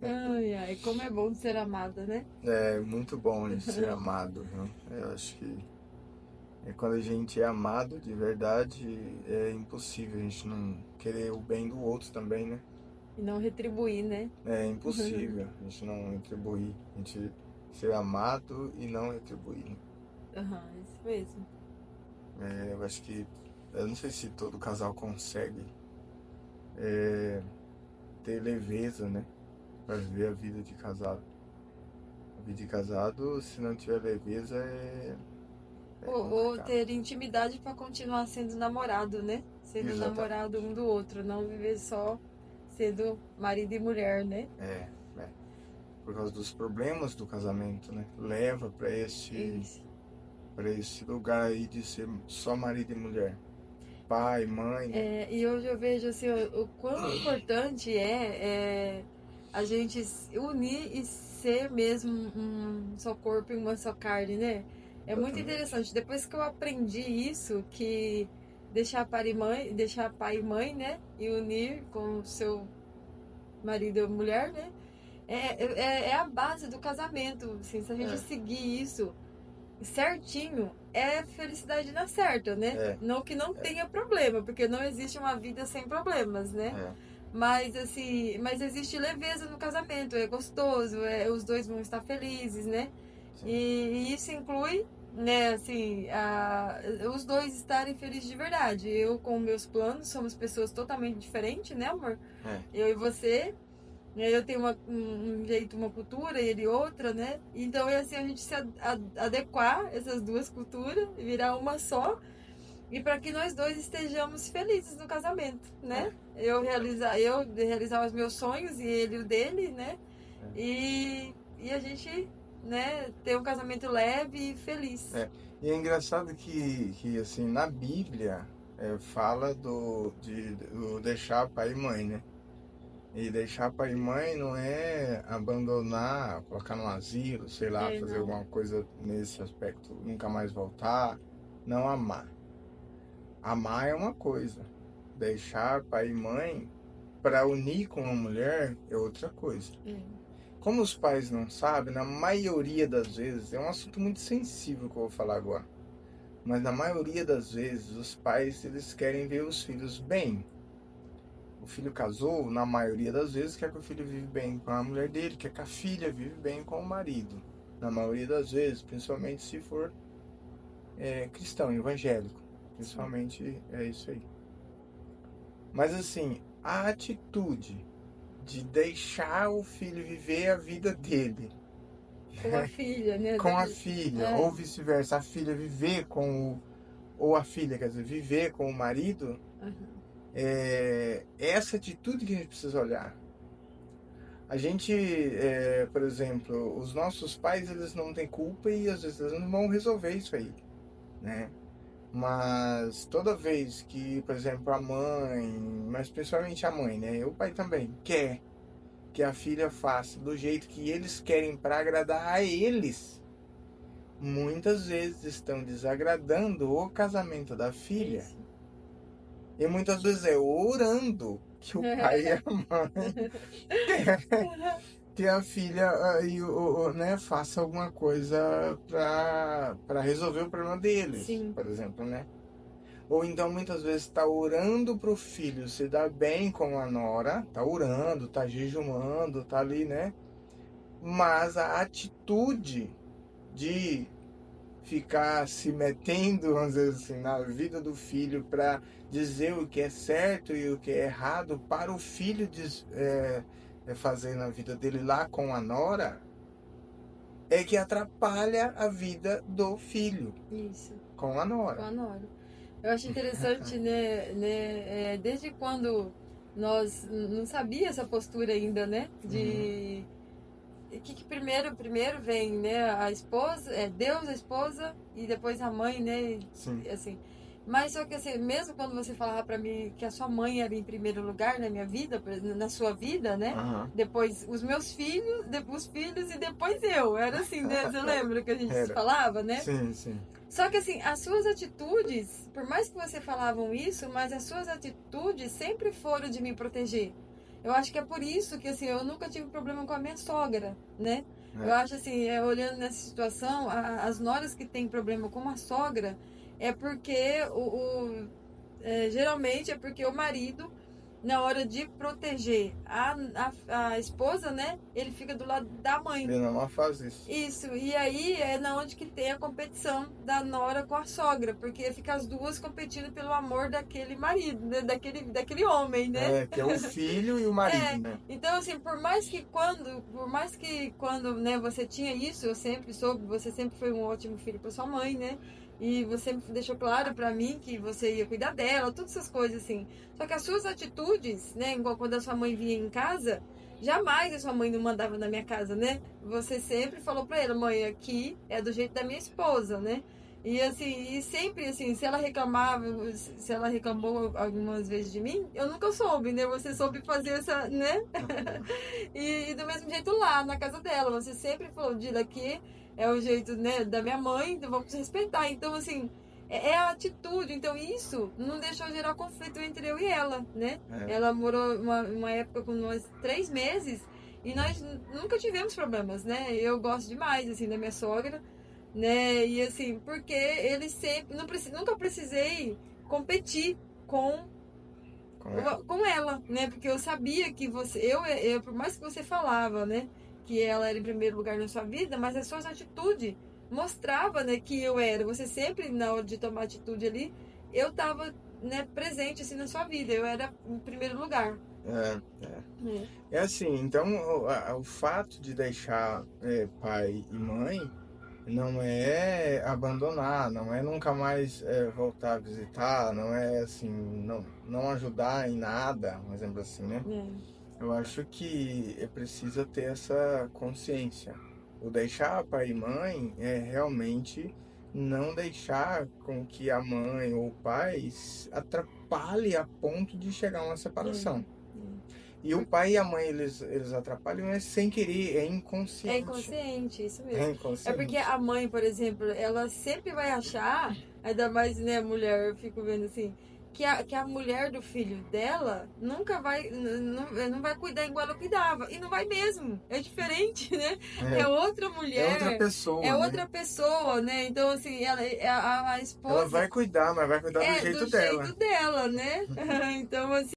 Ai, ai, como é bom ser amada, né? É muito bom a gente ser amado, viu? Eu acho que quando a gente é amado de verdade, é impossível a gente não querer o bem do outro também, né? E não retribuir, né? É impossível a gente não retribuir, a gente ser amado e não retribuir, né? Aham, isso mesmo. Eu acho que, eu não sei se todo casal consegue ter leveza, né? Pra viver a vida de casado. A vida de casado, se não tiver leveza, é Ou complicado. ter intimidade pra continuar sendo namorado, né? Sendo Exatamente. namorado um do outro, não viver só sendo marido e mulher, né? É, é. Por causa dos problemas do casamento, né? Leva Isso. para esse lugar aí de ser só marido e mulher. Pai, mãe, né? É, e hoje eu vejo assim, o quão importante é a gente se unir e ser mesmo um só corpo e uma só carne, né? É muito Exatamente. interessante. Depois que eu aprendi isso, que deixar pai e mãe, né? E unir com o seu marido ou mulher, né? É a base do casamento. Assim, se a gente É, seguir isso certinho, é felicidade na certa, né? é, Não que não é, tenha problema, porque não existe uma vida sem problemas, né? é. Mas assim, mas existe leveza no casamento, é gostoso, os dois vão estar felizes, né? Sim. E isso inclui, né, assim, os dois estarem felizes de verdade. Eu com meus planos, somos pessoas totalmente diferentes, né, amor? É. Eu e você, né, eu tenho um jeito, uma cultura e ele outra, né? Então é assim a gente se adequar essas duas culturas, virar uma só, e para que nós dois estejamos felizes no casamento, né? É. Eu realizar os meus sonhos e ele o dele, né? É. E a gente, né, ter um casamento leve e feliz. É. E é engraçado que assim, na Bíblia, fala do deixar pai e mãe, né? E deixar pai e mãe não é abandonar, colocar no asilo, sei lá, É, fazer não. alguma coisa nesse aspecto, nunca mais voltar. Não amar. Amar é uma coisa. Deixar pai e mãe para unir com uma mulher é outra coisa. É. Como os pais não sabem, na maioria das vezes, é um assunto muito sensível que eu vou falar agora. Mas na maioria das vezes, os pais eles querem ver os filhos bem. O filho casou, na maioria das vezes, quer que o filho vive bem com a mulher dele, quer que a filha vive bem com o marido. Na maioria das vezes, principalmente se for cristão, evangélico. Sim. Principalmente é isso aí. Mas assim, a atitude de deixar o filho viver a vida dele Com a filha, né? com a filha, É. ou vice-versa, a filha viver com o, ou a filha, quer dizer, viver com o marido, Aham. é essa atitude que a gente precisa olhar. A gente, por exemplo, os nossos pais, eles não têm culpa e às vezes eles não vão resolver isso aí, né? Mas toda vez que, por exemplo, a mãe, mas principalmente a mãe, né? E o pai também, quer que a filha faça do jeito que eles querem para agradar a eles, muitas vezes estão desagradando o casamento da filha. Isso. E muitas vezes é orando que o pai e a mãe que a filha né, faça alguma coisa para resolver o problema deles, Sim. por exemplo, né? Ou então muitas vezes está orando para o filho se dar bem com a nora, tá orando, tá jejumando, tá ali, né? Mas a atitude de ficar se metendo, vamos dizer assim, na vida do filho para dizer o que é certo e o que é errado para o filho fazer na vida dele lá com a nora, é que atrapalha a vida do filho Isso. com a Com a nora. Nora. Eu acho interessante, né, desde quando nós não sabia essa postura ainda, né, Uhum, de que primeiro vem, né, a esposa, Deus, a esposa e depois a mãe, né, sim. assim. Mas só que assim, mesmo quando você falava pra mim que a sua mãe era em primeiro lugar na minha vida, na sua vida, né? Aham. Depois os meus filhos, depois os filhos e depois eu. Era assim, né? Você lembra que a gente Era. falava, né? Sim, sim. Só que assim, as suas atitudes, por mais que você falavam isso, mas as suas atitudes sempre foram de me proteger. Eu acho que é por isso que assim, eu nunca tive problema com a minha sogra, né? Eu É. acho assim, olhando nessa situação, as noras que têm problema com a sogra é porque geralmente é porque o marido, na hora de proteger a esposa, né? Ele fica do lado da mãe. Minha irmã faz isso. Isso, e aí é na onde que tem a competição da nora com a sogra, porque fica as duas competindo pelo amor daquele marido, né? daquele homem, né? É, que é o filho e o marido, É, né? então assim, por mais que quando, né, você tinha isso, eu sempre soube, você sempre foi um ótimo filho para sua mãe, né? E você deixou claro para mim que você ia cuidar dela, todas essas coisas assim. Só que as suas atitudes, né, igual quando a sua mãe vinha em casa, jamais a sua mãe não mandava na minha casa, né? Você sempre falou para ela, mãe, aqui é do jeito da minha esposa, né? E assim, e sempre assim, se ela reclamava, se ela reclamou algumas vezes de mim, eu nunca soube, né? Você soube fazer essa, né? E do mesmo jeito lá, na casa dela, você sempre falou, de daqui é o jeito, né, da minha mãe, então vamos respeitar. Então, assim, é a atitude. Então, isso não deixou gerar conflito entre eu e ela, né? É. Ela morou uma época com nós 3 meses e nós nunca tivemos problemas, né? Eu gosto demais, assim, da minha sogra, né? E assim, porque ele sempre, nunca precisei competir com Com ela. com ela, né? Porque eu sabia que por mais que você falava, né, que ela era em primeiro lugar na sua vida, mas as suas atitudes mostrava, né, que eu era. Você sempre na hora de tomar atitude ali, eu tava, né, presente assim na sua vida. Eu era em primeiro lugar. É, é. Né? É assim, então o fato de deixar pai e mãe não é abandonar, não é nunca mais voltar a visitar, não é assim, não ajudar em nada, um exemplo assim, né? É. Eu acho que precisa ter essa consciência. O deixar pai e mãe é realmente não deixar com que a mãe ou o pai atrapalhe a ponto de chegar a uma separação. E o pai e a mãe, eles atrapalham sem querer, é É inconsciente. inconsciente, isso É mesmo. É porque inconsciente. a mãe, por exemplo, ela sempre vai achar, ainda mais, né, mulher, eu fico vendo assim, que a mulher do filho dela nunca vai, não vai cuidar igual ela cuidava. E não vai mesmo. É diferente, né? É outra É outra mulher, é pessoa, né? outra pessoa, né? Então, assim, a Ela esposa vai cuidar, mas vai cuidar do do jeito dela. jeito dela, né? Então, assim,